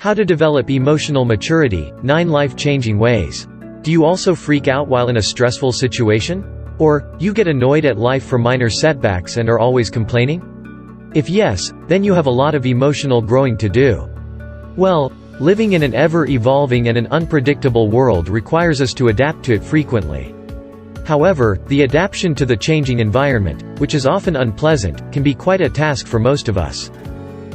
How to develop emotional maturity, 9 life-changing ways. Do you also freak out while in a stressful situation? Or, you get annoyed at life for minor setbacks and are always complaining? If yes, then you have a lot of emotional growing to do. Well, living in an ever-evolving and an unpredictable world requires us to adapt to it frequently. However, the adaptation to the changing environment, which is often unpleasant, can be quite a task for most of us.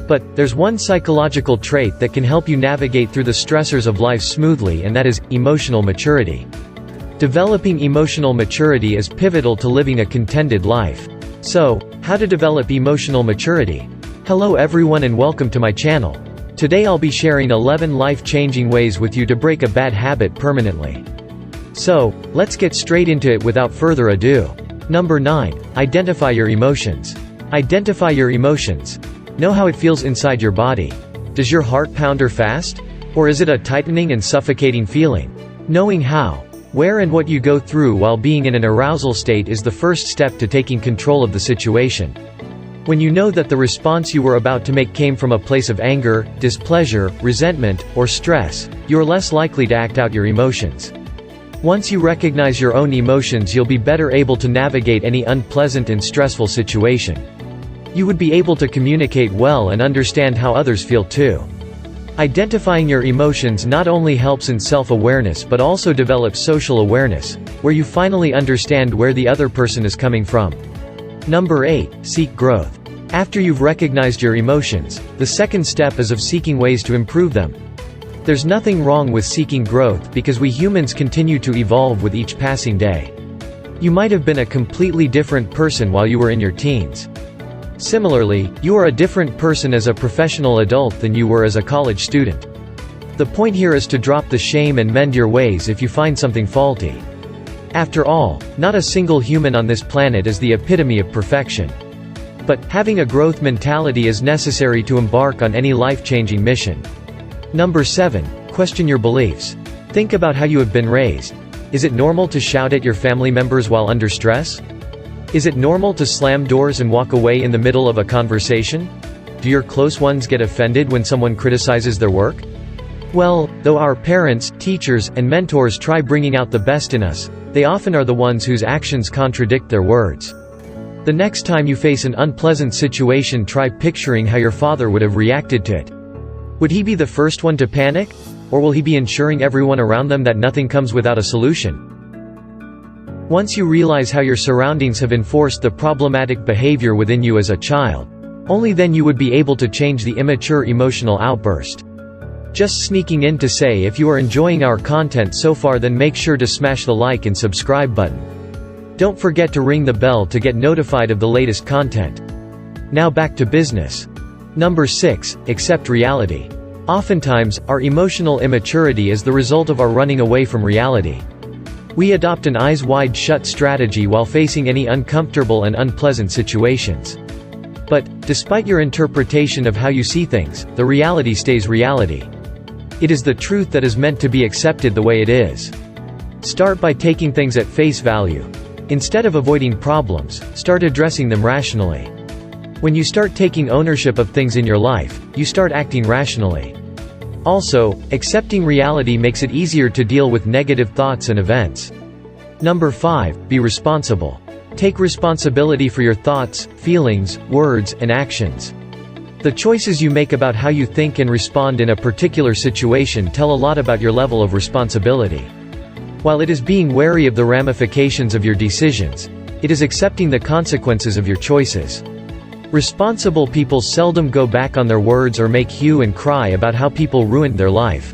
But, there's one psychological trait that can help you navigate through the stressors of life smoothly, and that is, emotional maturity. Developing emotional maturity is pivotal to living a contented life. So, how to develop emotional maturity? Hello everyone and welcome to my channel. Today I'll be sharing 11 life-changing ways with you to break a bad habit permanently. So, let's get straight into it without further ado. Number 9. Identify your emotions. Identify your emotions. Know how it feels inside your body. Does your heart pound fast? Or is it a tightening and suffocating feeling? Knowing how, where and what you go through while being in an arousal state is the first step to taking control of the situation. When you know that the response you were about to make came from a place of anger, displeasure, resentment, or stress, you are less likely to act out your emotions. Once you recognize your own emotions, you'll be better able to navigate any unpleasant and stressful situation. You would be able to communicate well and understand how others feel too. Identifying your emotions not only helps in self-awareness but also develops social awareness, where you finally understand where the other person is coming from. Number 8. Seek growth. After you've recognized your emotions, the second step is of seeking ways to improve them. There's nothing wrong with seeking growth because we humans continue to evolve with each passing day. You might have been a completely different person while you were in your teens. Similarly, you are a different person as a professional adult than you were as a college student. The point here is to drop the shame and mend your ways if you find something faulty. After all, not a single human on this planet is the epitome of perfection. But, having a growth mentality is necessary to embark on any life-changing mission. Number 7. Question your beliefs. Think about how you have been raised. Is it normal to shout at your family members while under stress? Is it normal to slam doors and walk away in the middle of a conversation? Do your close ones get offended when someone criticizes their work? Well, though our parents, teachers, and mentors try bringing out the best in us, they often are the ones whose actions contradict their words. The next time you face an unpleasant situation, try picturing how your father would have reacted to it. Would he be the first one to panic? Or will he be ensuring everyone around them that nothing comes without a solution? Once you realize how your surroundings have enforced the problematic behavior within you as a child, only then you would be able to change the immature emotional outburst. Just sneaking in to say, if you are enjoying our content so far, then make sure to smash the like and subscribe button. Don't forget to ring the bell to get notified of the latest content. Now back to business. Number 6. Accept reality. Oftentimes, our emotional immaturity is the result of our running away from reality. We adopt an eyes wide shut strategy while facing any uncomfortable and unpleasant situations. But, despite your interpretation of how you see things, the reality stays reality. It is the truth that is meant to be accepted the way it is. Start by taking things at face value. Instead of avoiding problems, start addressing them rationally. When you start taking ownership of things in your life, you start acting rationally. Also, accepting reality makes it easier to deal with negative thoughts and events. Number 5. Be responsible. Take responsibility for your thoughts, feelings, words, and actions. The choices you make about how you think and respond in a particular situation tell a lot about your level of responsibility. While it is being wary of the ramifications of your decisions, it is accepting the consequences of your choices. Responsible people seldom go back on their words or make hue and cry about how people ruined their life.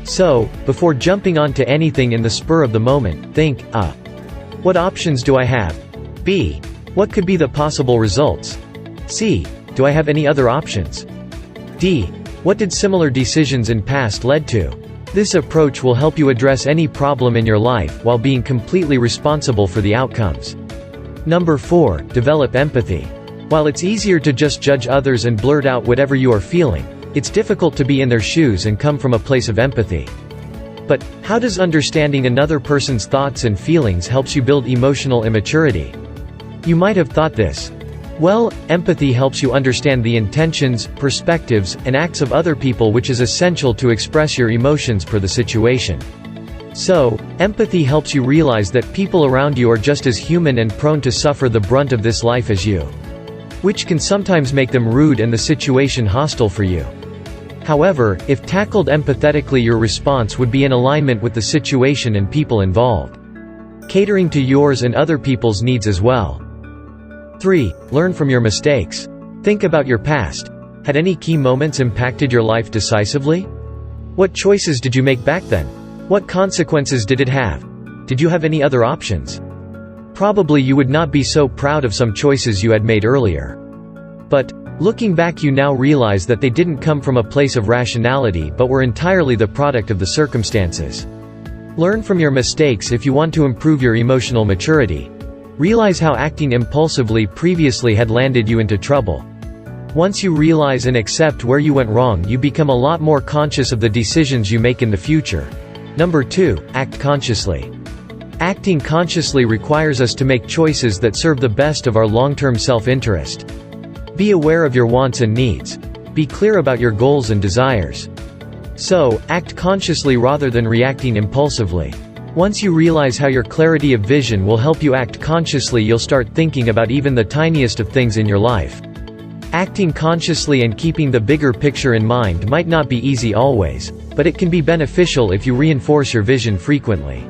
So, before jumping onto anything in the spur of the moment, think, A. What options do I have? B. What could be the possible results? C. Do I have any other options? D. What did similar decisions in past led to? This approach will help you address any problem in your life while being completely responsible for the outcomes. Number 4. Develop empathy. While it's easier to just judge others and blurt out whatever you are feeling, it's difficult to be in their shoes and come from a place of empathy. But, how does understanding another person's thoughts and feelings helps you build emotional immaturity? You might have thought this. Well, empathy helps you understand the intentions, perspectives, and acts of other people, which is essential to express your emotions per the situation. So, empathy helps you realize that people around you are just as human and prone to suffer the brunt of this life as you, which can sometimes make them rude and the situation hostile for you. However, if tackled empathetically, your response would be in alignment with the situation and people involved, catering to yours and other people's needs as well. 3. Learn from your mistakes. Think about your past. Had any key moments impacted your life decisively? What choices did you make back then? What consequences did it have? Did you have any other options? Probably you would not be so proud of some choices you had made earlier. But, looking back, you now realize that they didn't come from a place of rationality but were entirely the product of the circumstances. Learn from your mistakes if you want to improve your emotional maturity. Realize how acting impulsively previously had landed you into trouble. Once you realize and accept where you went wrong, you become a lot more conscious of the decisions you make in the future. Number 2, act consciously. Acting consciously requires us to make choices that serve the best of our long-term self-interest. Be aware of your wants and needs. Be clear about your goals and desires. So, act consciously rather than reacting impulsively. Once you realize how your clarity of vision will help you act consciously, you'll start thinking about even the tiniest of things in your life. Acting consciously and keeping the bigger picture in mind might not be easy always, but it can be beneficial if you reinforce your vision frequently.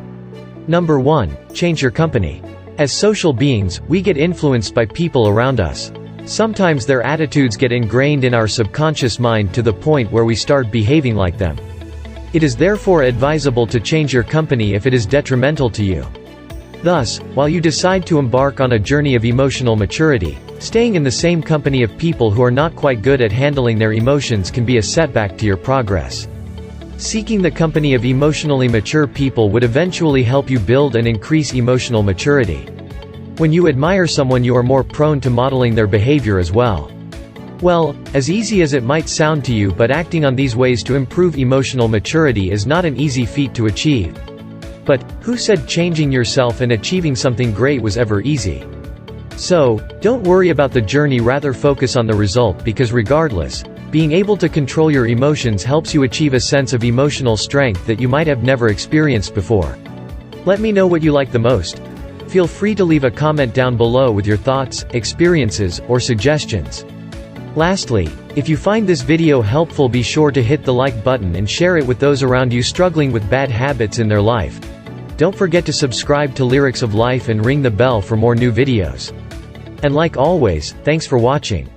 Number 1, change your company. As social beings, we get influenced by people around us. Sometimes their attitudes get ingrained in our subconscious mind to the point where we start behaving like them. It is therefore advisable to change your company if it is detrimental to you. Thus, while you decide to embark on a journey of emotional maturity, staying in the same company of people who are not quite good at handling their emotions can be a setback to your progress. Seeking the company of emotionally mature people would eventually help you build and increase emotional maturity. When you admire someone, you are more prone to modeling their behavior as well. Well, as easy as it might sound to you, but acting on these ways to improve emotional maturity is not an easy feat to achieve. But, who said changing yourself and achieving something great was ever easy? So, don't worry about the journey, rather focus on the result, because regardless, being able to control your emotions helps you achieve a sense of emotional strength that you might have never experienced before. Let me know what you like the most. Feel free to leave a comment down below with your thoughts, experiences, or suggestions. Lastly, if you find this video helpful, be sure to hit the like button and share it with those around you struggling with bad habits in their life. Don't forget to subscribe to Lyrics of Life and ring the bell for more new videos. And like always, thanks for watching.